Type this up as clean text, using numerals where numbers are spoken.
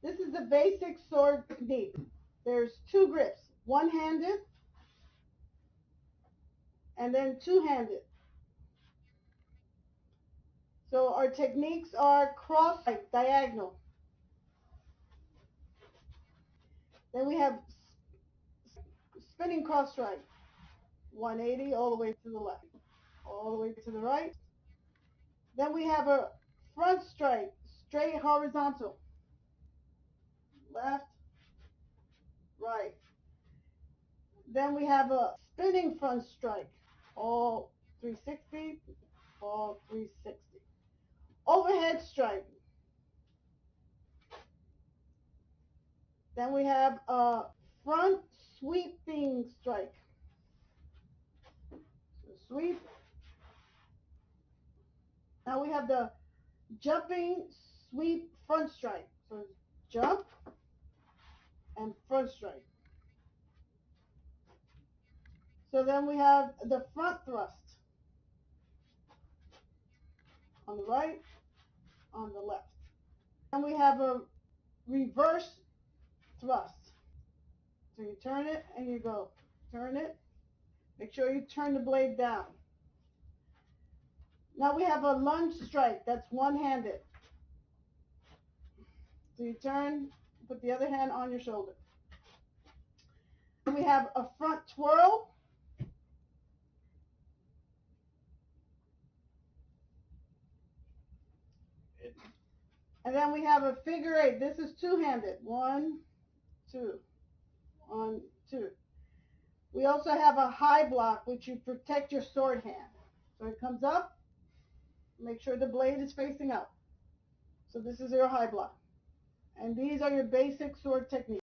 This is the basic sword technique. There's two grips, one-handed and then two-handed. So our techniques are cross strike, diagonal. Then we have spinning cross strike, 180 all the way to the left, all the way to the right. Then we have a front strike, straight horizontal, left, right. Then we have a spinning front strike, all 360, all 360. Overhead strike. Then we have a front sweeping strike. So sweep. Now we have the jumping sweep front strike. So jump and front strike. So then we have the front thrust on the right, on the left. Then we have a reverse thrust. So you turn it and you go. Turn it. Make sure you turn the blade down. Now we have a lunge strike. That's one-handed. So you turn, put the other hand on your shoulder. Then we have a front twirl. And then we have a figure eight. This is two-handed. One, two, one, two. We also have a high block, which you protect your sword hand. So it comes up. Make sure the blade is facing up. So this is your high block. And these are your basic sword techniques.